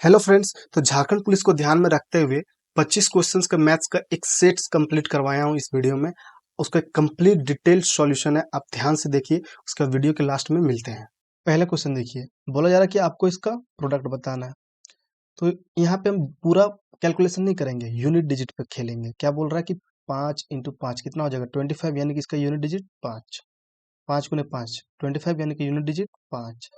Hello friends. तो Jharkhand police को ध्यान में रखते हुए 25 क्वेश्चंस का मैथ्स का एक सेट कंप्लीट करवाया हूँ इस वीडियो में। उसका एक कंप्लीट डिटेल्ड सॉल्यूशन है, आप ध्यान से देखिए। उसका वीडियो के लास्ट में मिलते हैं। पहला क्वेश्चन देखिए, बोला जा रहा है कि आपको इसका प्रोडक्ट बताना है। तो यहाँ पे हम पूरा कैलकुलेशन नहीं करेंगे, यूनिट डिजिट पे खेलेंगे। क्या बोल रहा है कि 5 × 5 कितना हो जाएगा 25, यानी कि इसका यूनिट डिजिट 5। 5 × 5 25, यानी कि यूनिट डिजिट 5।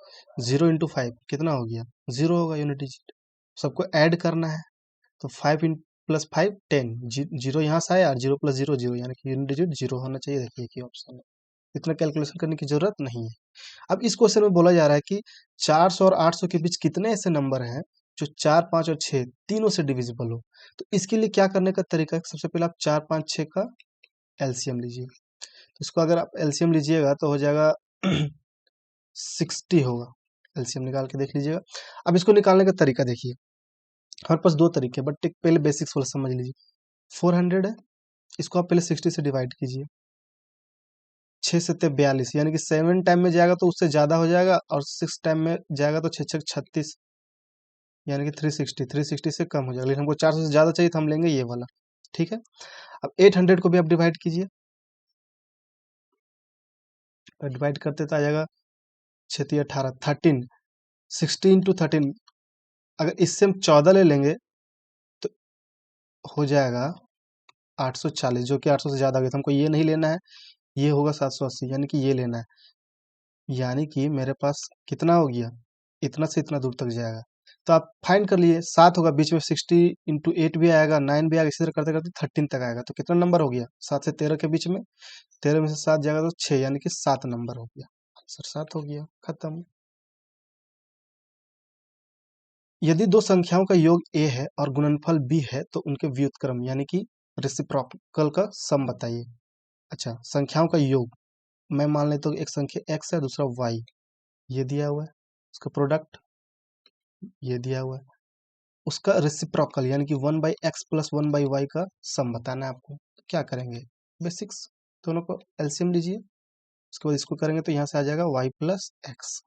0 × 5 कितना हो गया 0 होगा यूनिट डिजिट। सबको ऐड करना है, तो 5 + 5 10। जीरो यहाँ से आया और 0 + 0 0, यानी कि यूनिट डिजिट 0 होना चाहिए। देखिए कि ऑप्शन है, इतना कैलकुलेशन करने की जरूरत नहीं है। अब इस क्वेश्चन में बोला जा रहा है कि 400 और 800 के बीच कितने ऐसे नंबर हैं जो 4 5 और 6 तीनों से डिविजिबल हो। तो इसके लिए क्या करने का तरीका है, सबसे पहले आप 4 5 6 का एलसीएम लीजिए। तो इसको अगर आप एलसीएम लीजिएगा तो हो जाएगा 60 होगा। एलसीएम निकाल के देख लीजिएगा। अब इसको निकालने का तरीका देखिए, हमारे पास दो तरीके, बट एक पहले बेसिक्स वाला समझ लीजिए। 400 है, इसको आप पहले 60 से डिवाइड कीजिए। 6 से 42, यानी कि 7 टाइम में जाएगा तो उससे ज्यादा हो जाएगा, और 6 टाइम में जाएगा तो 6 6 36, यानी कि 360 से कम हो जाएगा। लेकिन हमको 400 से ज्यादा चाहिए तो हम लेंगे ये वाला। ठीक है, अब 800 को भी आप डिवाइड कीजिए। डिवाइड करते तो आ जाएगा 6 18 13, 16 × 13। अगर इससे हम 14 ले लेंगे तो हो जाएगा 840, जो कि 800 से ज्यादा हो गया। तो हमको ये नहीं लेना है, ये होगा 780, यानी कि ये लेना है। यानी कि मेरे पास कितना हो गया, इतना से इतना दूर तक जाएगा। तो आप फाइंड कर लिए, 7 होगा, बीच में 60 × 8 भी आएगा, 9 भी आएगा, इसी तरह करते करते 13 तक आएगा। तो कितना नंबर हो गया 7 से 13 के बीच में, 13 में से 7 जाएगा तो 6, यानी कि 7 नंबर हो गया। आंसर 7 हो गया, खत्म। यदि दो संख्याओं का योग a है और गुणनफल b है तो उनके व्युत्क्रम यानी कि रेसिप्रोकल का सम बताइए। अच्छा, संख्याओं का योग, मैं मान लेता हूँ एक संख्या x है, दूसरा y, ये दिया हुआ है। उसका प्रोडक्ट ये दिया हुआ है। उसका रेसिप्रोकल यानी कि 1/x + 1/y का सम बताना है आपको। तो क्या करेंगे, बेसिक्स, दोनों को एलसीएम लीजिए। उसके बाद इसको करेंगे तो यहाँ से आ जाएगा y + x,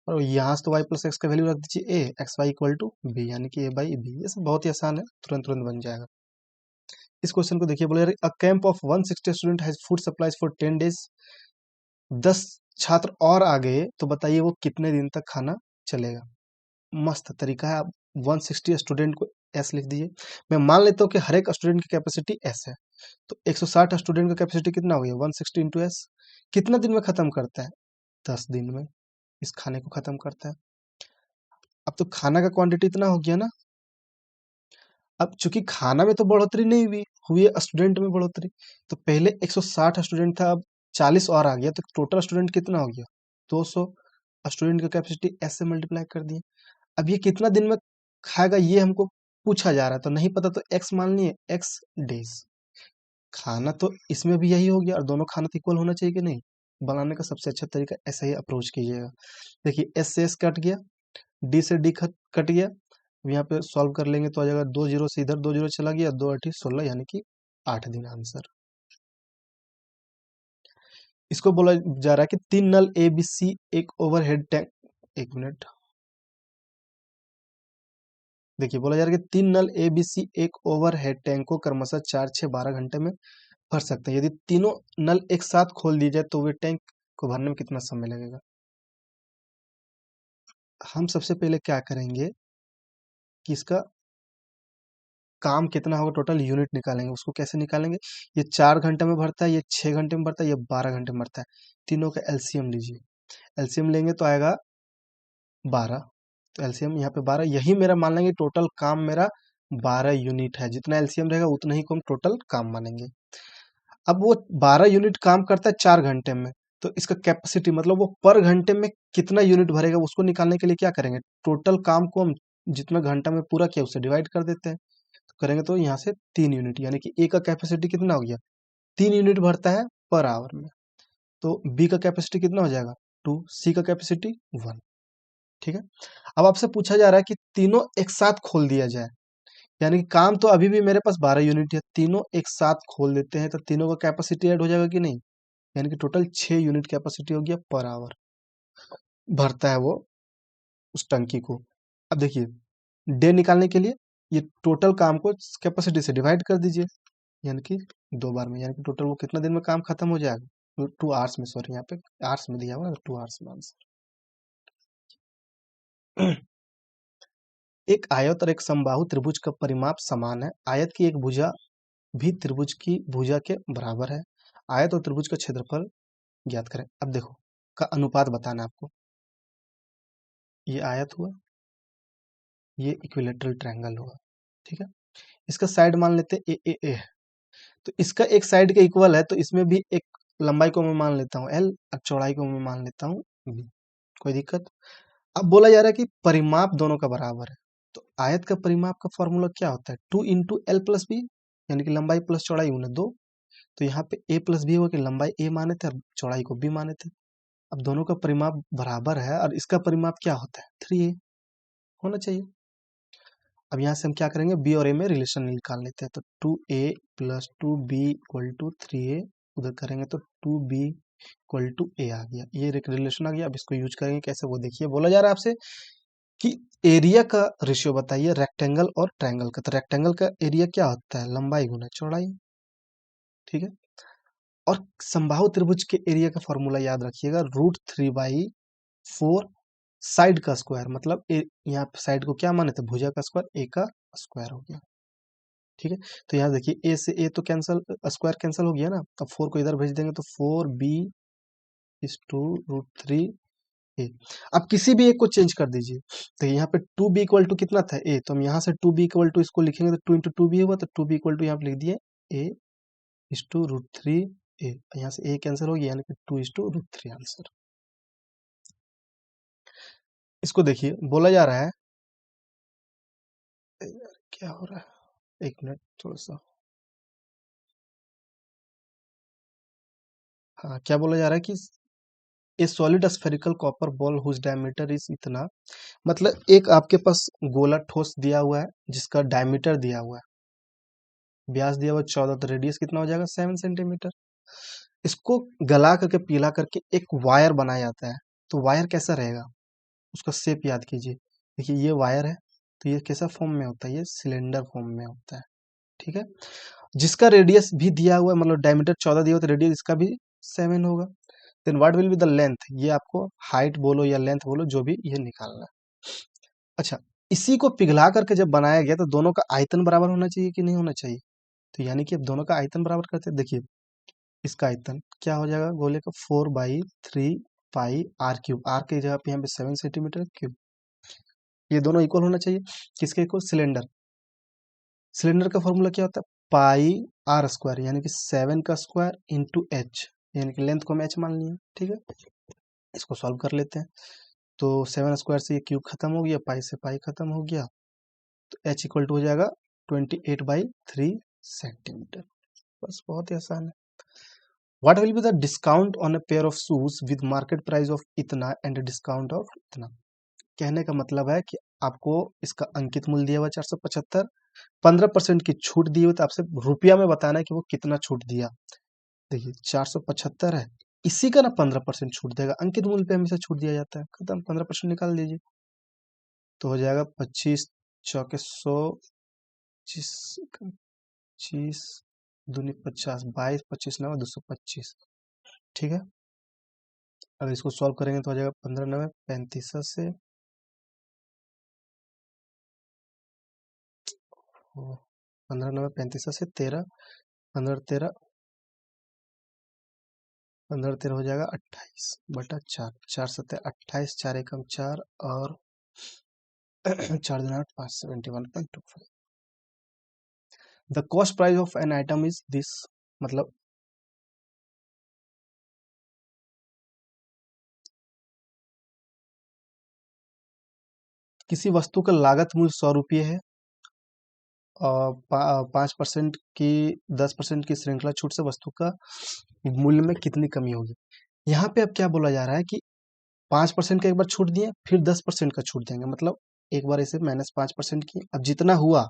और यहाँ से तो y + x का वैल्यू रख दीजिए a, xy = b, यानी कि a/b। ये सब बहुत ही आसान है, तुरंत तुरंत बन जाएगा। इस क्वेश्चन को देखिए, बोले a camp of 160 student has food supplies for 10 days. 10 छात्र और आ गए तो बताइए वो कितने दिन तक खाना चलेगा। मस्त तरीका है, आप 160 स्टूडेंट को एस लिख दीजिए। मैं मान लेता हूँ कि हर एक स्टूडेंट की कैपेसिटी एस है, तो 160 स्टूडेंट का कैपेसिटी कितना हो गया 160 × एस। कितना दिन में खत्म करता है, 10 दिन में इस खाने को खत्म करता है। अब तो खाना का क्वांटिटी इतना हो गया ना। अब चूंकि खाना में तो बढ़ोतरी नहीं हुई है, स्टूडेंट में बढ़ोतरी। तो पहले 160 स्टूडेंट था, अब 40 और आ गया, तो टोटल स्टूडेंट कितना हो गया 200। स्टूडेंट का कैपेसिटी एस से मल्टीप्लाई कर दिए। अब ये कितना दिन में खाएगा ये हमको पूछा जा रहा है, तो नहीं पता तो एक्स मान लिए, एक्स डेज। खाना तो इसमें भी यही हो गया, और दोनों खाना तो इक्वल होना चाहिए कि नहीं। बनाने का सबसे अच्छा तरीका ऐसा ही अप्रोच कीजिएगा। देखिए, एस से एस कट गया, डी से डी कट गया। अब यहाँ पे सॉल्व कर लेंगे तो आ जाएगा 2 0 से इधर 2 0 चला गया, 2 8 16, यानी कि 8 दिन आंसर। इसको बोला जा रहा है कि 3 नल ए बी सी एक ओवरहेड टैंक, एक मिनट, देखिए बोला जा रहा है कि 3 नल ए बी सी एक ओवरहेड टैंक को क्रमशः 4 6 12 घंटे में भर सकते हैं। यदि तीनों नल एक साथ खोल दिए जाए तो वे टैंक को भरने में कितना समय लगेगा। हम सबसे पहले क्या करेंगे कि इसका काम कितना होगा, टोटल यूनिट निकालेंगे। उसको कैसे निकालेंगे, ये 4 घंटे में भरता है, ये 6 घंटे में भरता है, ये 12 घंटे में भरता है। तीनों का एलसीएम लीजिए। एलसीएम लेंगे तो आएगा 12। तो एलसीएम यहाँ पे 12, यही मेरा मान लेंगे टोटल काम मेरा 12 यूनिट है। जितना एलसीएम रहेगा उतना ही को हम टोटल काम मानेंगे। अब वो 12 यूनिट काम करता है 4 घंटे में, तो इसका कैपेसिटी मतलब वो पर घंटे में कितना यूनिट भरेगा, उसको निकालने के लिए क्या करेंगे, टोटल काम को हम जितना घंटा में पूरा किया उससे डिवाइड कर देते हैं। तो करेंगे तो यहाँ से 3 यूनिट, यानी कि ए का कैपेसिटी कितना हो गया 3 यूनिट भरता है पर आवर में। तो बी का कैपेसिटी कितना हो जाएगा 2, सी का कैपेसिटी 1। ठीक है, अब आपसे पूछा जा रहा है कि तीनों एक साथ खोल दिया जाए, यानी कि काम तो अभी भी मेरे पास 12 यूनिट है, तीनों एक साथ खोल देते हैं तो तीनों का कैपेसिटी ऐड हो जाएगा कि नहीं, यानी कि टोटल 6 यूनिट कैपेसिटी हो गया पर आवर, भरता है वो उस टंकी को। अब देखिए, डे निकालने के लिए ये टोटल काम को कैपेसिटी से डिवाइड कर दीजिए, यानी कि 2 बार में, यानी कि टोटल वो कितना दिन में काम खत्म हो जाएगा, 2 आवर्स में, सॉरी यहाँ पे आवर्स में दिया हुआ है, 2 आवर्स में आंसर। एक आयत और एक समबाहु त्रिभुज का परिमाप समान है। आयत की एक भुजा भी त्रिभुज की भुजा के बराबर है। आयत और त्रिभुज का क्षेत्रफल ज्ञात करें। अब देखो का अनुपात बताना है आपको। ये आयत हुआ, ये इक्विलेटरल ट्रायंगल हुआ, ठीक है। इसका साइड मान लेते हैं ए है, तो इसका एक साइड के इक्वल है, तो इसमें भी एक लंबाई को मैं मान लेता हूँ एल और चौड़ाई को मैं मान लेता हूँ बी। कोई दिक्कत? अब बोला जा रहा है कि परिमाप दोनों का बराबर है, तो आयत का परिमाप का फॉर्मूला क्या होता है, 2 × L + B, यानी कि लंबाई प्लस चौड़ाई गुना 2। तो यहाँ पे a + b होगा कि लंबाई a माने थे और चौड़ाई को b माने थे। अब दोनों का परिमाप बराबर है और इसका परिमाप क्या होता है, 3a होना चाहिए। अब यहाँ से हम क्या करेंगे, b और a में रिलेशन निकाल लेते हैं, तो 2a + 2b = 3a, उधर करेंगे तो 2b = a आ गया, ये रिलेशन आ गया। अब इसको यूज करेंगे कैसे वो देखिए। बोला जा रहा है आपसे कि एरिया का रेशियो बताइए रेक्टेंगल और ट्रायंगल का, तो रेक्टेंगल का एरिया क्या होता है, लंबाई गुना चौड़ाई, ठीक है। और समबाहु त्रिभुज के एरिया का फॉर्मूला याद रखिएगा, √3/4 साइड का स्क्वायर, मतलब यहाँ पे साइड को क्या माने थे, भुजा का स्क्वायर, ए का स्क्वायर हो गया, ठीक है। तो यहाँ देखिए ए से ए तो कैंसल, स्क्वायर कैंसल हो गया ना, अब 4 को इधर भेज देंगे तो 4b = √3a। अब किसी भी एक को चेंज कर दीजिए, तो यहाँ पे 2b = कितना था, a, तो हम यहाँ से 2b = इसको लिखेंगे तो 2 × 2b हुआ, तो 2b = यहाँ पे लिख दिए a √3a, यहाँ से a कैंसिल हो गया, यानी कि 2 √3 आंसर। इसको देखिए बोला जा रहा है, यार क्या हो रहा है, एक मिनट थोड़ा सा, हाँ क्या बोला जा रहा है कि a solid spherical copper ball whose diameter is इतना, मतलब एक आपके पास गोला ठोस दिया हुआ है जिसका डायमीटर दिया हुआ है, व्यास दिया हुआ 14, तो रेडियस कितना हो जाएगा 7 सेंटीमीटर। इसको गला करके पीला करके एक वायर बनाया जाता है, तो वायर कैसा रहेगा, उसका शेप याद कीजिए। देखिए ये वायर है, तो ये कैसा फॉर्म में होता है, ये सिलेंडर फॉर्म में होता है, ठीक है। जिसका रेडियस भी दिया हुआ है, मतलब डायमीटर 14 दिया हुआ, तो रेडियस इसका भी 7 होगा। Then what will be the length, ये आपको हाइट बोलो या लेंथ बोलो, जो भी ये निकालना है। अच्छा, इसी को पिघला करके जब बनाया गया तो दोनों का आयतन बराबर होना चाहिए कि नहीं होना चाहिए, तो यानी कि अब दोनों का आयतन बराबर करते हैं। देखिए इसका आयतन क्या हो जाएगा, गोले का 4/3πr³ आर की जगह पे यहाँ पे 7 सेंटीमीटर क्यूब, ये दोनों इक्वल होना चाहिए। किसके इक्वल, सिलेंडर। सिलेंडर का फॉर्मूला क्या होता है, πr², यानी कि 7 का स्क्वायर इंटू h, यानी कि लेंथ को हम h मान लिया, ठीक है। इसको सॉल्व कर लेते हैं, तो 7 स्क्वायर से ये क्यूब खत्म हो गया, पाई से पाई खत्म हो गया, तो h = हो जाएगा 28/3 सेंटीमीटर। बस बहुत ही आसान है। What will be the discount on a pair of shoes with market price of इतना and a discount of इतना? कहने का मतलब है कि आपको इसका अंकित मूल्य दिया हुआ 475, 15% की छूट दी हुई, तो आपसे रुपया में बताना है कि वो कितना छूट दिया। देखिए 475 है, इसी का ना 15% छूट देगा, अंकित मूल्य पे हमेशा छूट दिया जाता है, खत्म, 15% निकाल दीजिए, तो हो जाएगा 25 चौके 100, 25 दूनी 50, 22, 25 9 225, ठीक है। अगर इसको सॉल्व करेंगे तो हो जाएगा 15 9 35 से 15 9 35 से 13, 15 13 हो जाएगा 28/4, 4×7 = 28, 4×1 = 4 और 4×8 = 5, 71.25। The cost price of an item is this, मतलब किसी वस्तु का लागत मूल्य 100 रुपये है और 5% की 10% की श्रृंखला छूट से वस्तु का मूल्य में कितनी कमी होगी। यहाँ पे अब क्या बोला जा रहा है कि 5% का एक बार छूट दिए, फिर 10% का छूट देंगे, मतलब एक बार इसे -5% की, अब जितना हुआ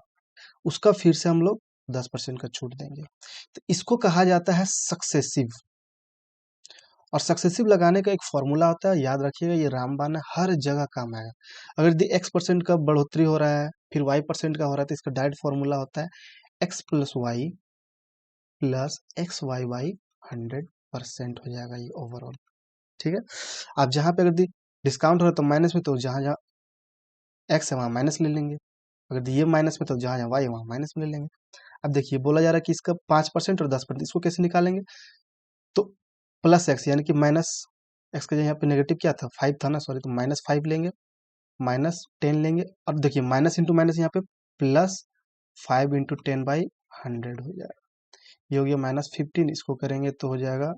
उसका फिर से हम लोग 10% का छूट देंगे, तो इसको कहा जाता है सक्सेसिव। और सक्सेसिव लगाने का एक फॉर्मूला होता है, याद रखिएगा, ये रामबाण है, हर जगह काम आएगा। अगर यदि x% का बढ़ोतरी हो रहा है फिर y% का हो रहा है तो इसका डायरेक्ट फॉर्मूला होता है x+y+xy/100% हो जाएगा ये ओवरऑल। ठीक है, आप जहाँ पे अगर डिस्काउंट हो रहा है तो माइनस में, तो जहाँ जहाँ x है वहाँ माइनस ले लेंगे, अगर ये माइनस में तो जहाँ जहाँ y है वहाँ माइनस में ले लेंगे। अब देखिए बोला जा रहा है कि इसका 5% और 10%, इसको कैसे निकालेंगे, तो प्लस एक्स यानी कि माइनस एक्स का यहाँ पे नेगेटिव क्या था, 5 था ना, सॉरी, तो -5 लेंगे, -10 लेंगे, और देखिए माइनस इंटू माइनस यहाँ पे +5 × 10/100 हो जाएगा, ये हो गया -15, इसको करेंगे तो हो जाएगा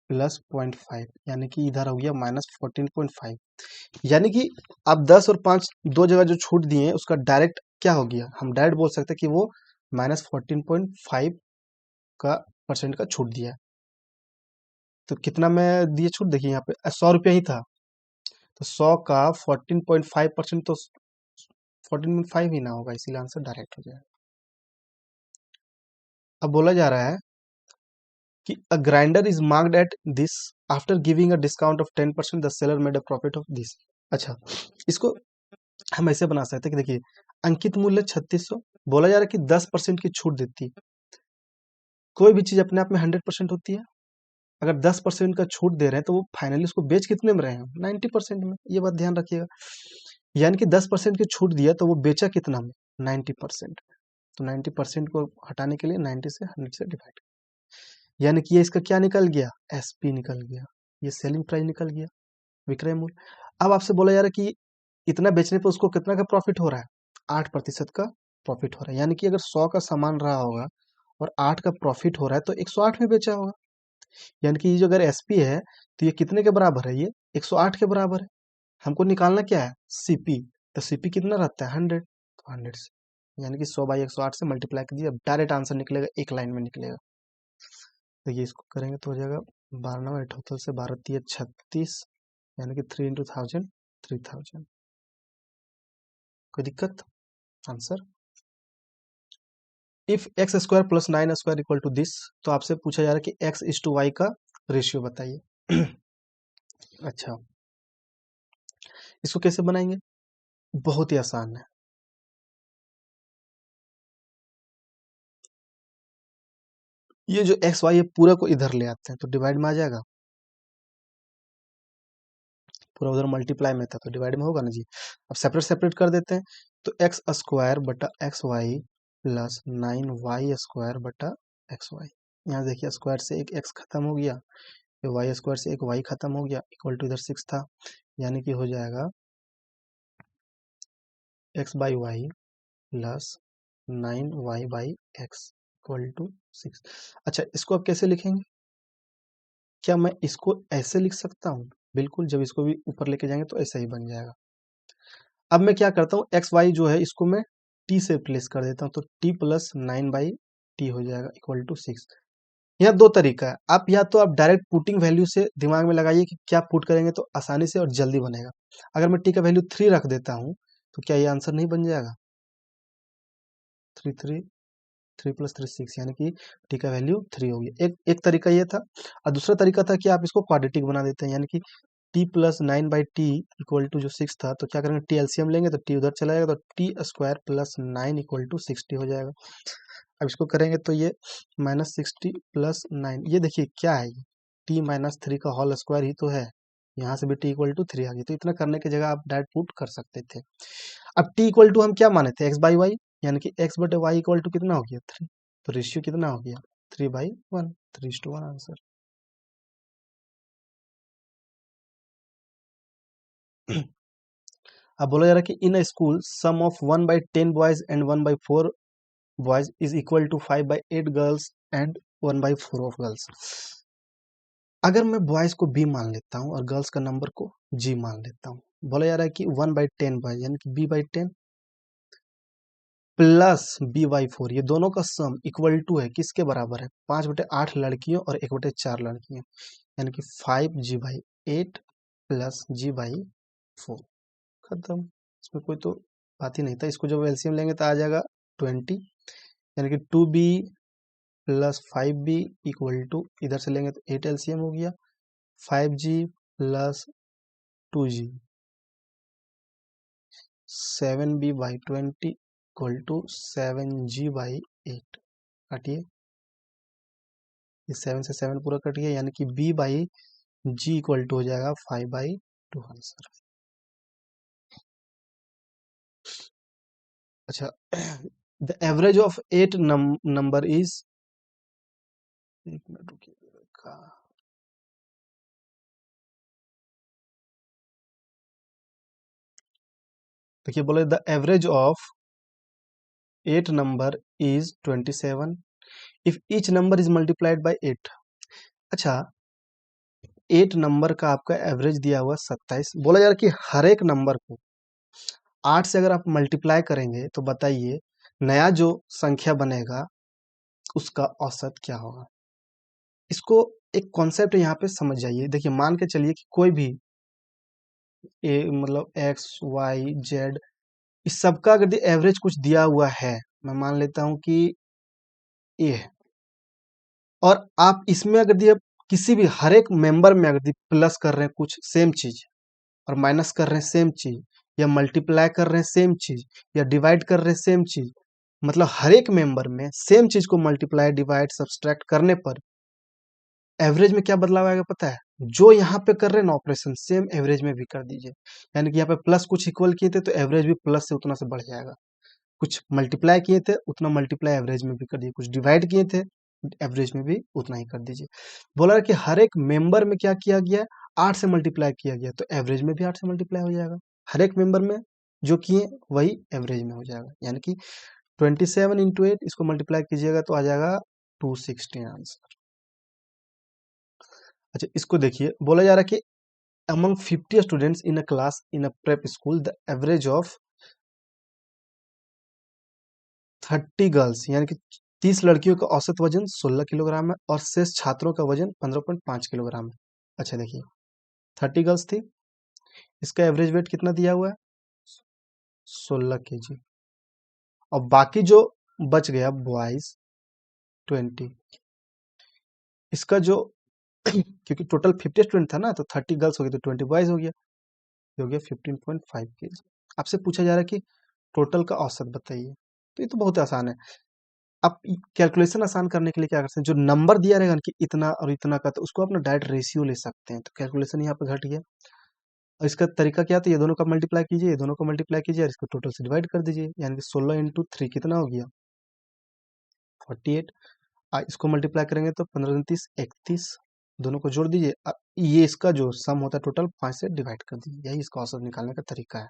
+0.5, यानी कि इधर हो गया -14.5। यानी कि आप 10 और 5 दो जगह जो छूट दिए हैं उसका डायरेक्ट क्या हो गया, हम डायरेक्ट बोल सकते हैं कि वो -14.5 का परसेंट का छूट दिया है। तो कितना में दिए छूट, देखिए यहाँ पे 100 रुपया ही था, तो 100 का 14.5% तो 14.5 ही ना होगा, इसीलिए आंसर डायरेक्ट हो जाएगा। अब बोला जा रहा है कि a grinder is marked at this after giving a discount of 10%, the seller made a profit of this. अच्छा, इसको हम ऐसे बना सकते हैं कि देखिए अंकित मूल्य 3600, बोला जा रहा है कि 10% की छूट देती है। कोई भी चीज अपने आप में 100% होती है, अगर 10% का छूट दे रहे हैं तो वो फाइनली उसको बेच कितने में रहे हैं, 90% में, ये बात ध्यान रखिएगा। यानी कि 10% की छूट दिया तो वो बेचा कितना में, 90%। तो 90% को हटाने के लिए 90 से 100 से डिवाइड, यानी कि ये इसका क्या निकल गया, एसपी निकल गया, ये सेलिंग प्राइस निकल गया, विक्रय मूल्य। अब आपसे बोला जा रहा है कि इतना बेचने पर उसको कितना का प्रॉफिट हो रहा है, 8% का प्रॉफिट हो रहा है। यानी कि अगर 100 का सामान रहा होगा और 8 का प्रॉफिट हो रहा है तो 108 में बेचा होगा। यानी कि ये जो अगर एसपी है तो ये कितने के बराबर है, ये 108 के बराबर है। हमको निकालना क्या है, सीपी, तो सीपी कितना रहता है, 100, तो 100 से, यानी कि 100/108 से मल्टीप्लाई कीजिए, अब डायरेक्ट आंसर निकलेगा, एक लाइन में निकलेगा। तो ये इसको करेंगे तो हो जाएगा 12 टोटल से 12×3 = 36, यानी कि 3 × 1000 3000। कोई दिक्कत, आंसर इफ x² + 9² = दिस, तो आपसे पूछा जा रहा है कि x:y का रेशियो बताइए। अच्छा, इसको कैसे बनाएंगे, बहुत ही आसान है। ये जो एक्स वाई है पूरा को इधर ले आते हैं तो डिवाइड में आ जाएगा, पूरा उधर मल्टीप्लाई में था तो डिवाइड में होगा ना जी। अब सेपरेट सेपरेट कर देते हैं, तो x²/xy+9y² / यहाँ देखिए स्क्वायर से एक x खत्म हो गया, फिर y² से एक y खत्म हो गया, इक्वल टू इधर 6 था, यानी कि हो जाएगा x/y + 9y/x = 6। अच्छा, इसको अब कैसे लिखेंगे, क्या मैं इसको ऐसे लिख सकता हूँ, बिल्कुल, जब इसको भी ऊपर लेके जाएंगे तो ऐसा ही बन जाएगा। अब मैं क्या करता हूँ, एक्स वाई जो है इसको मैं टी से रिप्लेस कर देता हूँ, तो t + 9/t हो जाएगा, इक्वल टू 6। यहाँ दो तरीका है, आप या तो आप डायरेक्ट पुटिंग वैल्यू से दिमाग में लगाइए कि क्या पुट करेंगे तो आसानी से और जल्दी बनेगा। अगर मैं टी का वैल्यू 3 रख देता हूँ तो क्या ये आंसर नहीं बन जाएगा, 3 3 3 + 3 6, यानी कि टी का वैल्यू 3 होगी। एक एक तरीका ये था, और दूसरा तरीका था कि आप इसको क्वाड्रेटिक बना देते हैं, यानी कि t + 9/t इक्वल टू जो 6 था, तो क्या करेंगे, टी एलसीएम लेंगे तो टी उधर चला जाएगा, तो t² + 9 इक्वल टू 60 हो जाएगा। अब इसको करेंगे तो ये -60 + 9, ये देखिए क्या है, ये t - 3 का होल स्क्वायर ही तो है, यहाँ से भी t इक्वल टू 3 आ गई, तो इतना करने की जगह आप डायरेक्ट पुट कर सकते थे। अब t इक्वल टू हम क्या माने थे, x/y, यानी कि x/y इक्वल टू कितना हो गया, 3, तो रेशियो कितना हो गया, 3/1, 3:1 आंसर। अब बोला जा रहा है कि in a school sum of 1/10 boys and 1/4 boys is equal to 5/8 girls and 1/4 of girls. अगर मैं बॉयज को बी मान लेता हूँ और गर्ल्स का नंबर को जी मान लेता हूँ, बोला जा रहा है कि 1/10 बॉयज यानी कि b/10 प्लस b/4, ये दोनों का सम इक्वल टू है, किसके बराबर है, 5/8 लड़कियों और 1/4 लड़कियों, यानी कि 5g/8 प्लस g/4, खत्म, इसमें कोई तो बात ही नहीं था। इसको जब एलसीएम लेंगे तो आ जाएगा 20, यानी कि 2b plus 5b equal to, इधर से लेंगे तो 8 एलसीएम हो गया, 5g plus 2g, 7b/20 equal to 7g/8। काटिए, इस 7 से 7 पूरा कट गया, यानी कि b/g इक्वल टू हो जाएगा 5/2 आंसर। अच्छा, the average of 8 number is, एक मिनट रुकिएगा, देखिए बोले the average of 8 number is 27 if each number is multiplied by 8। अच्छा, 8 नंबर का आपका एवरेज दिया हुआ 27, बोला जा रहा है कि हर एक नंबर को 8 से अगर आप मल्टीप्लाई करेंगे तो बताइए नया जो संख्या बनेगा उसका औसत क्या होगा। इसको एक कॉन्सेप्ट यहाँ पे समझ जाइए। देखिए, मान के चलिए कि कोई भी मतलब एक्स वाई जेड, इस सबका अगर एवरेज कुछ दिया हुआ है, मैं मान लेता हूं कि ए है, और आप इसमें अगर दिए किसी भी हर एक मेंबर में अगर प्लस कर रहे हैं कुछ सेम चीज, और माइनस कर रहे हैं सेम चीज, या मल्टीप्लाई कर रहे हैं सेम चीज, या डिवाइड कर रहे हैं सेम चीज, मतलब हर एक मेंबर में सेम चीज को मल्टीप्लाई डिवाइड सब्सट्रैक्ट करने पर एवरेज में क्या बदलाव आएगा पता है? जो यहाँ पे कर रहे हैं ना ऑपरेशन, सेम एवरेज में भी कर दीजिए। यानी कि यहाँ पे प्लस कुछ इक्वल किए थे तो एवरेज भी प्लस से उतना से बढ़ जाएगा। कुछ मल्टीप्लाई किए थे उतना मल्टीप्लाई एवरेज में भी कर दीजिए, कुछ डिवाइड किए थे एवरेज में भी उतना ही कर दीजिए। बोला है कि हर एक मेंबर में क्या किया गया, 8 से मल्टीप्लाई किया गया, तो एवरेज में भी 8 से मल्टीप्लाई हो जाएगा। हर एक मेंबर में जो किए वही एवरेज में हो जाएगा, यानी कि 27 इंटू 8 इसको मल्टीप्लाई कीजिएगा तो आ जाएगा 216 आंसर। अच्छा, इसको देखिए, बोला जा रहा है कि among 50 students in a class in a prep school the average of 30 girls, यानी कि 30 लड़कियों का औसत वजन 16 किलोग्राम है और शेष छात्रों का वजन 15.5 किलोग्राम है। अच्छा देखिए, 30 गर्ल्स थी, इसका एवरेज वेट कितना दिया हुआ है, 16 kg, और बाकी जो बच गया बॉयज 20, इसका जो क्योंकि टोटल 50 स्टूडेंट था ना, तो 30 गर्ल्स हो गई तो 20 बॉयज हो गया, ये हो गया 15.5 kg। आपसे पूछा जा रहा है कि टोटल का औसत बताइए, तो ये तो बहुत आसान है। आप कैलकुलेशन आसान करने के लिए क्या करते हैं, जो नंबर दिया रहेगा ना कि इतना और इतना का, तो उसको अपना डायरेक्ट रेशियो ले सकते हैं, तो कैलकुलेशन यहाँ पे घट गया। और इसका तरीका क्या था, ये दोनों का मल्टीप्लाई कीजिए, ये दोनों को मल्टीप्लाई कीजिए और इसको टोटल से डिवाइड कर दीजिए, यानी कि 16 इंटू 3 कितना हो गया 48। इसको मल्टीप्लाई करेंगे तो 15 दूनी 30 31, दोनों को जोड़ दीजिए, ये इसका जो सम होता है टोटल 5 से डिवाइड कर दीजिए, यही इसका औसत निकालने का तरीका है।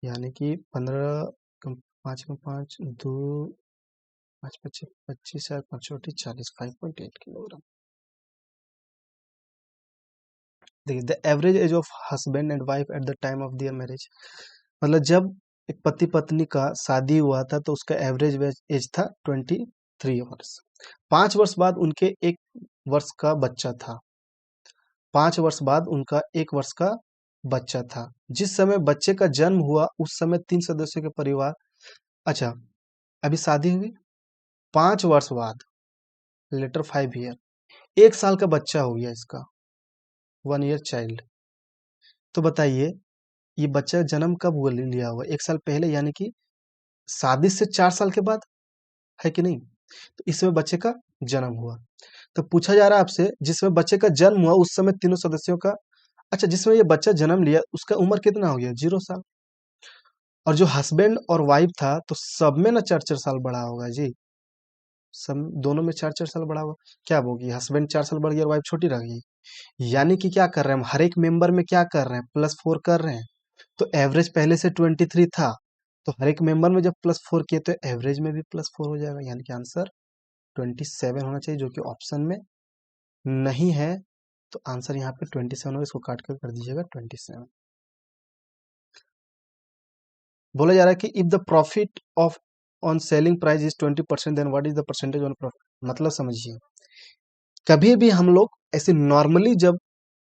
यानी कि 15 5 में 5 2 5 25 25 4 5 छोटी 40 5.8 किलोग्राम। देखिए, the average age of husband and wife at the time of their marriage, मतलब जब एक पति पत्नी का शादी हुआ था तो उसका एवरेज एज था 23 वर्ष। 5 वर्ष बाद उनके 1 वर्ष का बच्चा था, 5 वर्ष बाद उनका 1 वर्ष का बच्चा था। जिस समय बच्चे का जन्म हुआ उस समय 3 सदस्यों के परिवार, अच्छा अभी शादी हुई 5 वर्ष बाद, लेटर 5 ईयर, 1 साल का बच्चा हो गया इसका, 1 ईयर चाइल्ड। तो बताइए ये बच्चा जन्म कब हुआ, लिया हुआ 1 साल पहले, यानी कि शादी से 4 साल के बाद, है कि नहीं? तो इसमें बच्चे का जन्म हुआ, तो पूछा जा रहा है आपसे जिसमें बच्चे का जन्म हुआ उस समय तीनों सदस्यों का, अच्छा जिसमें ये बच्चा जन्म लिया उसका उम्र कितना हो गया, 0 साल। और जो हस्बैंड और वाइफ था तो सब में ना 4 4 साल बड़ा होगा जी, सब दोनों में 4 4 साल बड़ा होगा। क्या होगी, हस्बैंड 4 साल बढ़ गया और वाइफ छोटी रह गई, यानी कि क्या कर रहे हैं हम, हर एक मेंबर में क्या कर रहे हैं, +4 कर रहे हैं। तो एवरेज पहले से 23 था, तो हर एक मेंबर में जब +4 किए तो एवरेज में भी +4 हो जाएगा, यानी कि आंसर 27 होना चाहिए, जो कि ऑप्शन में नहीं है। तो आंसर यहाँ पे 27 होगा, इसको काट कर दीजिएगा 27। बोला जा रहा है कि if the profit of on selling price is 20%, then what is the percentage on profit. मतलब समझिए, कभी भी हम लोग ऐसे नॉर्मली जब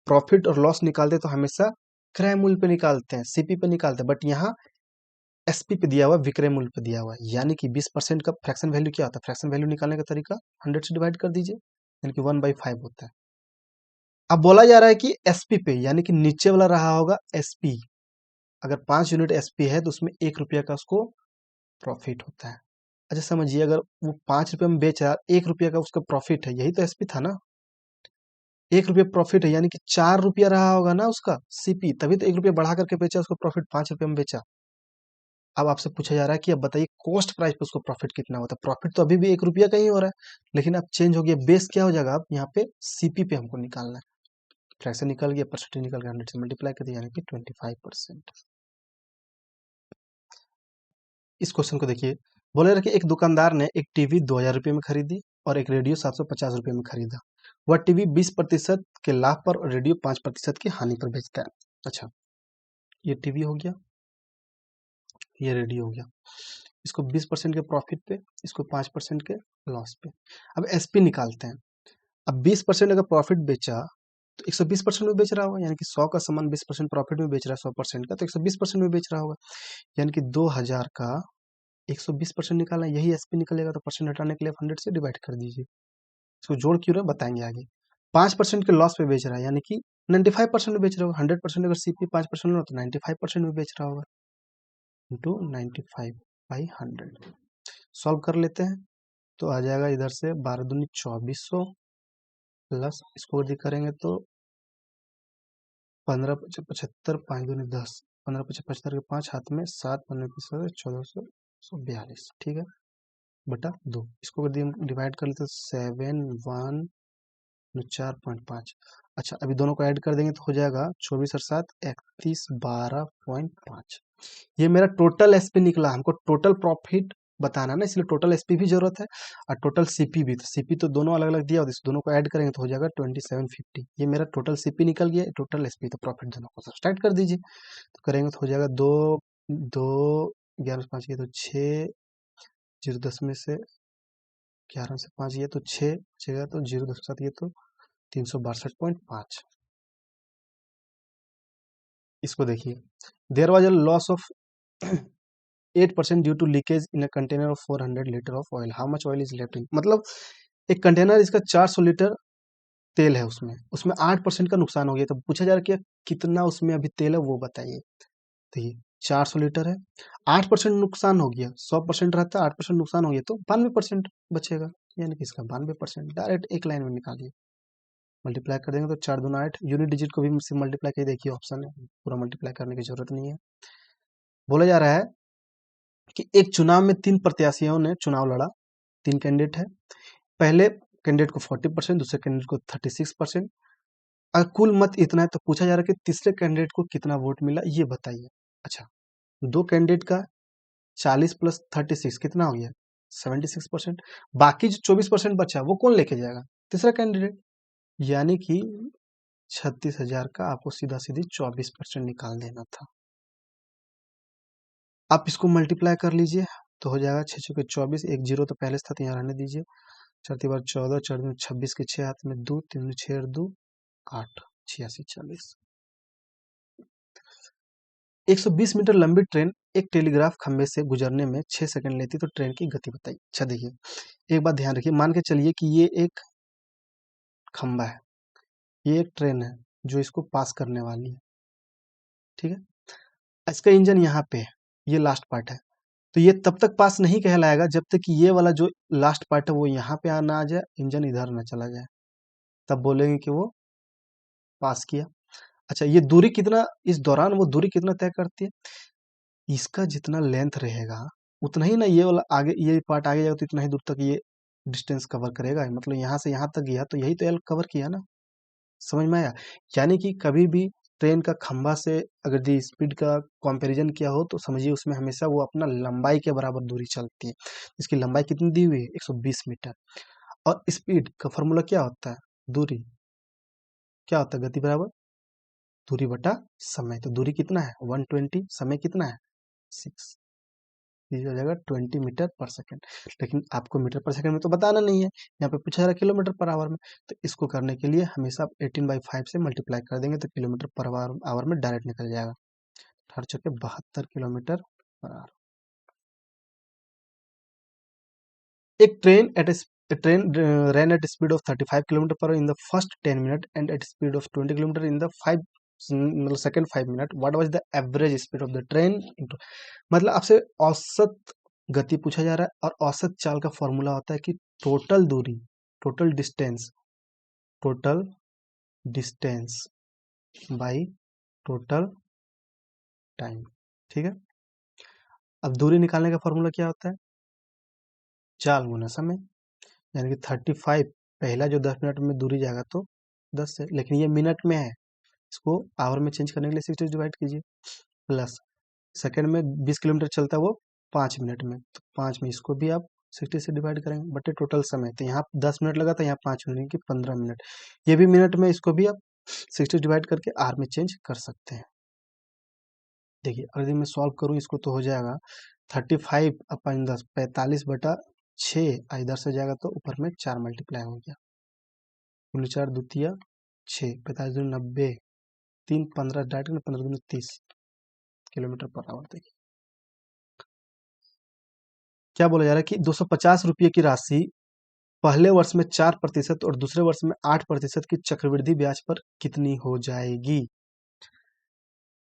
प्रॉफिट और लॉस निकालते हैं तो हमेशा क्रय मूल्य पे निकालते हैं, सीपी पे निकालते हैं, बट यहाँ एसपी पे दिया हुआ है, विक्रय मूल्य पे दिया हुआ है, यानी कि 20% का फ्रैक्शन वैल्यू क्या होता है? फ्रैक्शन वैल्यू निकालने का तरीका 100 से डिवाइड कर दीजिए, यानी कि 1/5 होता है। अब बोला जा रहा है कि एसपी पे, यानी कि नीचे वाला रहा होगा एसपी। अगर 5 यूनिट एसपी है तो उसमें 1 रुपया का उसको प्रॉफिट होता है। अच्छा समझिए, अगर वो 5 रुपये में बेच रहा है, 1 रुपया का उसका प्रॉफिट है, यही तो एसपी था ना। 1 रुपया प्रॉफिट है, यानी कि 4 रुपया रहा होगा ना उसका सीपी, तभी तो 1 रुपया बढ़ा करके बेचा, उसको प्रॉफिट 5 रुपये में बेचा। अब आपसे पूछा जा रहा है कि अब बताइए कॉस्ट प्राइस पे उसको प्रॉफिट कितना होता है? प्रॉफिट तो अभी भी 1 रुपया का ही हो रहा है, लेकिन अब चेंज हो गया, बेस क्या हो जाएगा? अब यहाँ पे सीपी पे हमको निकालना है। फ्रैक्शन निकल गया, परसेंटेज निकल गया, 100 से मल्टीप्लाई कर दिया, यानी कि 25%। इस क्वेश्चन को देखिए, बोले रहे कि एक दुकानदार ने एक टीवी 2000 रुपये में खरीदी और एक रेडियो 750 रुपये में खरीदा। वह टीवी 20% के लाभ पर और रेडियो 5% की हानि पर बेचता है। अच्छा, ये टीवी हो गया, ये रेडियो हो गया। इसको 20% के प्रॉफिट पे, इसको 5% के लॉस पे। अब एसपी निकालते हैं। अब 20% अगर प्रॉफिट बेचा तो 120% में बेच रहा होगा, यानी कि 100 का सामान 20% प्रॉफिट में बेच रहा है, 100% का, तो 120% में बेच रहा होगा, यानी कि 2000 का 120% निकालना, यही एसपी निकलेगा, तो परसेंट हटाने के लिए 100 से डिवाइड कर दीजिए। इसको जोड़ क्यों रहे बताएंगे आगे। 5% के लॉस पे बेच रहा है, यानी कि 95% में बेच रहा होगा। 100% अगर सीपी 5% हो तो 95% में बेच रहा होगा, इंटू 95/100। सॉल्व कर लेते हैं तो आ जाएगा इधर से 12 दूनी 2400 प्लस इसको यदि करेंगे तो 15 75 5 दूनी 10, 15 75 के 5 हाथ में 7 15 1442, ठीक है, बटा 2। इसको यदि हम डिवाइड कर लेते 714.5। अच्छा, अभी दोनों को ऐड कर देंगे तो हो जाएगा 24 और 7 31 12.5। ये मेरा टोटल एसपी निकला। हमको टोटल प्रॉफिट बताना ना, इसलिए टोटल एसपी भी जरूरत है और टोटल सीपी भी। तो सीपी तो दोनों अलग अलग दिया, और इस दोनों को ऐड करेंगे तो हो जाएगा 2750। ये मेरा टोटल सीपी निकल गया, टोटल एसपी, तो प्रॉफिट दोनों को सब्सट्रैक्ट कर दीजिए तो करेंगे तो हो जाएगा 2 2 11 से 5 गया तो 6, 0 10 में से 11 से 5 गया तो 6 बचेगा, तो 0 10 के साथ गया तो 362.5। इसको देखिए, there was a loss of 8% due to leakage in a container of 400 litre of oil, how much oil is left in. मतलब एक कंटेनर, इसका 400 लीटर तेल है, उसमें उसमें 8% का नुकसान हो गया, तो पूछा जा रहा है कि कितना उसमें अभी तेल है वो बताइए। तो ये 400 लीटर है, 8% नुकसान हो गया, 100% रहता है, 8% नुकसान हो गया तो 92% बचेगा, यानी कि इसका 92%। डायरेक्ट एक लाइन में निकालिए, मल्टीप्लाई कर देंगे तो 4 दूना 8, यूनिट डिजिट को भी मुझसे मल्टीप्लाई कर, देखिए ऑप्शन है, पूरा मल्टीप्लाई करने की जरूरत नहीं है। बोला जा रहा है कि एक चुनाव में 3 प्रत्याशियों ने चुनाव लड़ा, 3 कैंडिडेट है। पहले कैंडिडेट को 40%, दूसरे कैंडिडेट को 36%। अगर कुल मत इतना है तो पूछा जा रहा है कि तीसरे कैंडिडेट को कितना वोट मिला, ये बताइए। अच्छा, दो कैंडिडेट का 40 प्लस 36 कितना हो गया? 76%। बाकी जो 24% बचा वो कौन लेके जाएगा? तीसरा कैंडिडेट, यानी कि 36,000 का आपको सीधा सीधी 24% निकाल देना था। आप इसको मल्टीप्लाई कर लीजिए तो हो जाएगा 6 छके 24, एक जीरो तो पहले से था तो यहाँ रहने दीजिए, 4 14 4 26 के 6 हाथ में 2 3 6 और 2 8, 86 40। 120 मीटर लंबी ट्रेन एक टेलीग्राफ खंभे से गुजरने में 6 सेकंड लेती तो ट्रेन की गति बताइए। अच्छा देखिए, एक बात ध्यान रखिए, मान के चलिए कि ये एक खंभा है, ये एक ट्रेन है जो इसको पास करने वाली है, ठीक है। इसका इंजन यहाँ पे है, ये लास्ट पार्ट है, तो ये तब तक पास नहीं कहलाएगा जब तक कि ये वाला जो लास्ट पार्ट है वो यहाँ पे आना आ जाए, इंजन इधर ना चला जाए, तब बोलेंगे कि वो पास किया। अच्छा, ये दूरी कितना, इस दौरान वो दूरी कितना तय करती है? इसका जितना लेंथ रहेगा उतना ही ना ये वाला आगे, ये पार्ट आगे जाएगा तो इतना ही दूर तक ये डिस्टेंस कवर करेगा, मतलब यहाँ से यहाँ तक गया तो यही तो एल कवर किया ना। समझ में आया? यानी कि कभी भी ट्रेन का खंभा से अगर जो स्पीड का कंपैरिजन किया हो तो समझिए उसमें हमेशा वो अपना लंबाई के बराबर दूरी चलती है। इसकी लंबाई कितनी दी हुई है? 120 मीटर। और स्पीड का फॉर्मूला क्या होता है? दूरी क्या होता है? गति बराबर दूरी बटा समय। तो दूरी कितना है? 120, समय कितना है? 6, ये हो जाएगा 20 मीटर पर सेकंड। लेकिन आपको मीटर पर सेकंड में तो बताना नहीं है, यहाँ पे पूछा जा रहा है किलोमीटर पर आवर में, तो इसको करने के लिए हमेशा आप 18/5 से मल्टीप्लाई कर देंगे तो किलोमीटर पर आवर में डायरेक्ट निकल जाएगा। 18 चौके 72 किलोमीटर पर आवर। एक train ran at a speed of 35 kilometre per in the first 10 minute and at speed of 20 kilometre in the 5 मतलब second 5 minute. What was the average speed of the train into, मतलब आपसे औसत गति पूछा जा रहा है और औसत चाल का फॉर्मूला होता है कि टोटल दूरी, total distance, total distance by total time. ठीक है, अब दूरी निकालने का फॉर्मूला क्या होता है, चाल गुना समय, यानी कि 35 पहला जो 10 मिनट में दूरी जाएगा तो 10 से, लेकिन ये मिनट में है, इसको आवर में चेंज करने के लिए 60 डिवाइड कीजिए, प्लस सेकंड में 20 किलोमीटर चलता है वो 5 मिनट में, तो 5 में इसको भी आप 60 से डिवाइड करेंगे बटे टोटल समय, तो यहाँ 10 मिनट लगा था, यहाँ 5 मिनट की 15 मिनट, ये भी मिनट में, इसको भी आप 60 डिवाइड करके आर में चेंज कर सकते हैं। देखिए अगर यदि मैं सॉल्व करूँ इसको तो हो जाएगा 35 अपन 10 45 बटा 6 इधर से जाएगा तो ऊपर में 4 मल्टीप्लाई हो गया, 4 द्वितीय 6, 45 दूनी 90, 3 15 डायरेक्ट 15 दूनी 30 किलोमीटर पर आवर। देखिए क्या बोला जा रहा है कि 250 रुपये की राशि पहले वर्ष में 4% और दूसरे वर्ष में 8% की चक्रवृद्धि ब्याज पर कितनी हो जाएगी।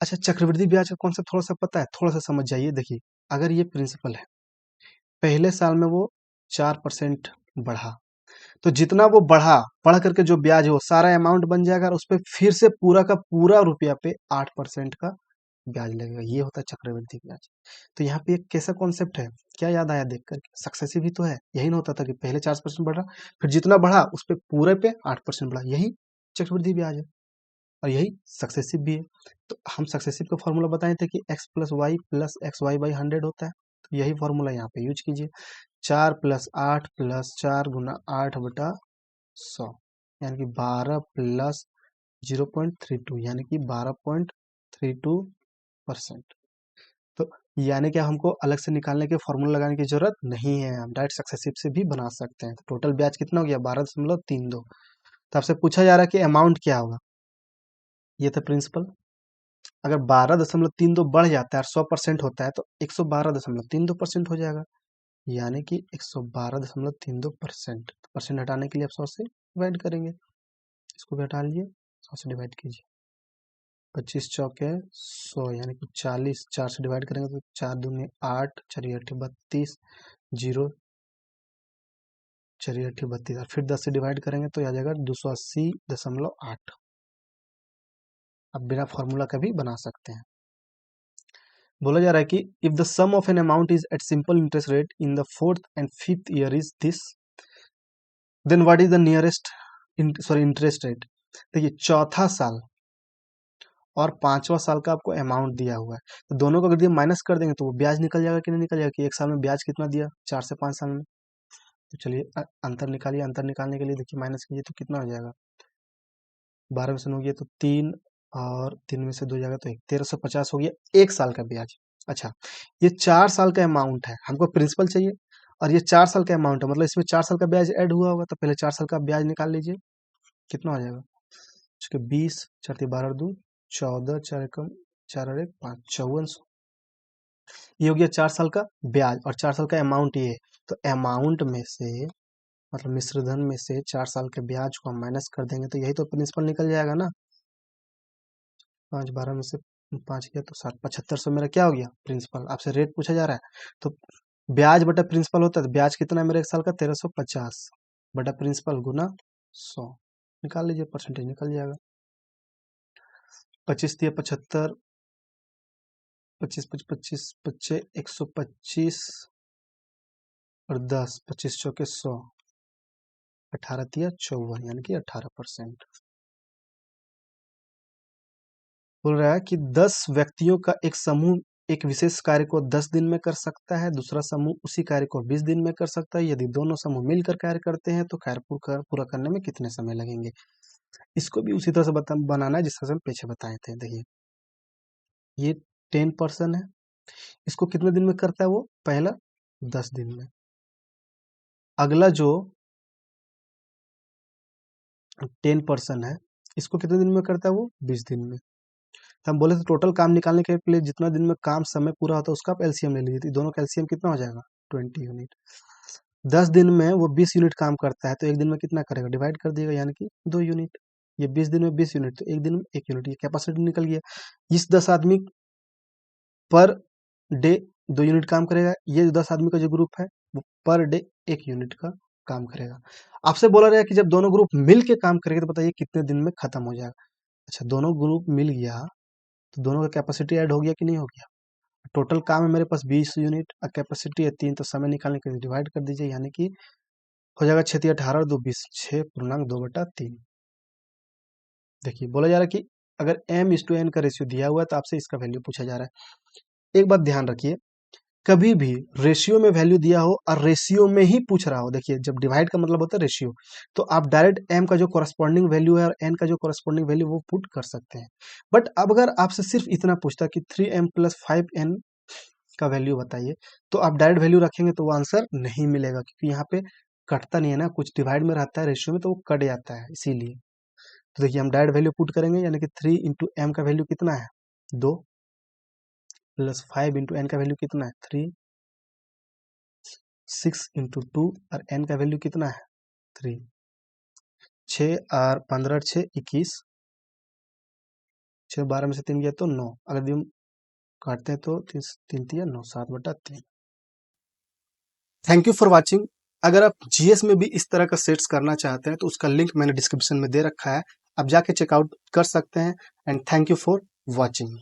अच्छा, चक्रवृद्धि ब्याज का कॉन्सेप्ट थोड़ा सा पता है, थोड़ा सा समझ जाइए। देखिए अगर ये प्रिंसिपल है, पहले साल में वो 4% बढ़ा, तो जितना वो बढ़ा, बढ़ करके जो ब्याज है वो सारा अमाउंट बन जाएगा और उस पर फिर से पूरा का पूरा रुपया पे 8% का ब्याज लगेगा, ये होता है चक्रवृद्धि ब्याज। तो यहाँ पे एक कैसा कॉन्सेप्ट है, क्या याद आया देख करके, सक्सेसिव ही तो है, यही ना होता था कि पहले 4% बढ़ा, फिर जितना बढ़ा उस पे पूरे पे 8% बढ़ा, यही चक्रवृद्धि ब्याज है और यही सक्सेसिव भी है। तो हम सक्सेसिव का फॉर्मूला बताए थे कि x+y+xy/100 होता है, तो यही फॉर्मूला यहाँ पे यूज कीजिए, 4 + 8 + 4 × 8/100, यानी कि 12 + 0.32, यानी कि 12.32%। तो यानी कि हमको अलग से निकालने के फॉर्मूला लगाने की जरूरत नहीं है, हम डायरेक्ट सक्सेसिव से भी बना सकते हैं। तो टोटल ब्याज कितना हो गया, 12.32। तो आपसे पूछा जा रहा है कि अमाउंट क्या होगा, ये था प्रिंसिपल। अगर 12.32 बढ़ जाता है और 100% होता है तो 112.32% हो जाएगा, यानी कि 112.32%। परसेंट हटाने के लिए आप 100 से डिवाइड करेंगे, इसको भी हटा लीजिए, 100 से डिवाइड कीजिए, 25 चौके 100, यानी कि 40, 4 से डिवाइड करेंगे तो 4 दूनी 8, 4 8 32, 0 4 8 32, और फिर 10 से डिवाइड करेंगे तो आ जाएगा 280.8। अब बिना फॉर्मूला का भी बना सकते हैं। बोला जा रहा है कि if the sum of an amount is at simple interest rate in the 4th and 5th year is this, then what is the nearest interest rate. देखिए चौथा साल और 5वां साल का आपको अमाउंट दिया हुआ है, तो दोनों को अगर माइनस कर देंगे तो वो ब्याज निकल जाएगा कि नहीं निकल जाएगा, कि एक साल में ब्याज कितना दिया, 4 से 5 साल में। तो चलिए अंतर निकालिए, अंतर निकालने के लिए देखिए माइनस कीजिए तो कितना हो जाएगा, 12 में से 9 गया तो 3, और 3 में से 2 जाएगा तो 1, 1350 हो गया एक साल का ब्याज। अच्छा, ये 4 साल का अमाउंट है, हमको प्रिंसिपल चाहिए और ये 4 साल का अमाउंट है, मतलब इसमें 4 साल का ब्याज ऐड हुआ होगा, तो पहले 4 साल का ब्याज निकाल लीजिए, कितना हो जाएगा, उसके 20, 4 12 2 14, 4 एकम 4 और 1 5, 5400। ये हो गया 4 साल का ब्याज और 4 साल का अमाउंट ये है। तो अमाउंट में से, मतलब मिश्रधन में से 4 साल के ब्याज को हम माइनस कर देंगे तो यही तो प्रिंसिपल निकल जाएगा ना। 5 12 में से 5 गया तो 7, 7500 मेरा क्या हो गया, प्रिंसिपल। आपसे रेट पूछा जा रहा है तो ब्याज बटा प्रिंसिपल होता है, तो ब्याज कितना है मेरे एक साल का, 1350 बटा प्रिंसिपल गुना 100, निकाल लीजिए, परसेंटेज निकल जाएगा। 25 दिया 75, 25 25 25 बच्चे 125 और 10, 25 चौके 100, 18 दिया 54, यानी कि 18%। बोल रहा है कि 10 व्यक्तियों का एक समूह एक विशेष कार्य को 10 दिन में कर सकता है, दूसरा समूह उसी कार्य को 20 दिन में कर सकता है। यदि दोनों समूह मिलकर कार्य करते हैं तो कार्य पूरा करने में कितने समय लगेंगे। इसको भी उसी तरह से बनाना है जिस तरह से हम पीछे बताए थे। देखिए ये 10% है, इसको कितने दिन में करता है वो, पहला 10 दिन में, अगला जो 10% है इसको कितने दिन में करता है वो, 20 दिन में। तो हम बोले थे टोटल काम निकालने के लिए जितना दिन में काम समय पूरा होता है उसका आप एलसीएम ले लीजिए, तो दोनों का एलसीएम कितना हो जाएगा 20 यूनिट। 10 दिन में वो 20 यूनिट काम करता है तो एक दिन में कितना करेगा, डिवाइड कर दिएगा, यानी कि 2 यूनिट। ये 20 दिन में 20 यूनिट, तो एक दिन में 1 यूनिट, ये कैपेसिटी निकल गया। इस 10 आदमी पर डे 2 यूनिट काम करेगा, ये 10 आदमी का जो ग्रुप है वो पर डे 1 यूनिट का काम करेगा। आपसे बोला गया कि जब दोनों ग्रुप मिल के काम करेंगे तो बताइए कितने दिन में खत्म हो जाएगा। अच्छा, दोनों ग्रुप मिल गया तो दोनों का कैपेसिटी ऐड हो गया कि नहीं हो गया। टोटल काम है मेरे पास 20 यूनिट और कैपेसिटी है 3, तो समय निकालने के लिए डिवाइड कर दीजिए, यानी कि हो जाएगा 6 18 और 2 20, 6/2/3। देखिए बोला जा रहा है कि अगर m/n का रेशियो दिया हुआ है तो आपसे इसका वैल्यू पूछा जा रहा है। एक बात ध्यान रखिए, कभी भी रेशियो में वैल्यू दिया हो और रेशियो में ही पूछ रहा हो, देखिए जब डिवाइड का मतलब होता है रेशियो, तो आप डायरेक्ट m का जो कॉरस्पॉन्डिंग वैल्यू है और n का जो कॉरस्पॉन्डिंग वैल्यू वो पुट कर सकते हैं। बट अब अगर आपसे सिर्फ इतना पूछता कि 3m + 5n का वैल्यू बताइए, तो आप डायरेक्ट वैल्यू रखेंगे तो वो आंसर नहीं मिलेगा, क्योंकि यहाँ पे कटता नहीं है ना, कुछ डिवाइड में रहता है रेशियो में तो वो कट जाता है इसीलिए। तो देखिए हम डायरेक्ट वैल्यू पुट करेंगे, यानी कि 3 × m का वैल्यू कितना है 2, प्लस 5 × n का वैल्यू कितना है 3, 6 × 2 और n का वैल्यू कितना है 3, 6 और 15 6 21, 6 12 में से 3 गया तो 9, अगर हम काटते हैं तो 3 3 9 7/3। Thank you for watching. अगर आप जीएस में भी इस तरह का सेट्स करना चाहते हैं तो उसका लिंक मैंने डिस्क्रिप्शन में दे रखा है, आप जाके चेकआउट कर सकते हैं। And thank you for watching.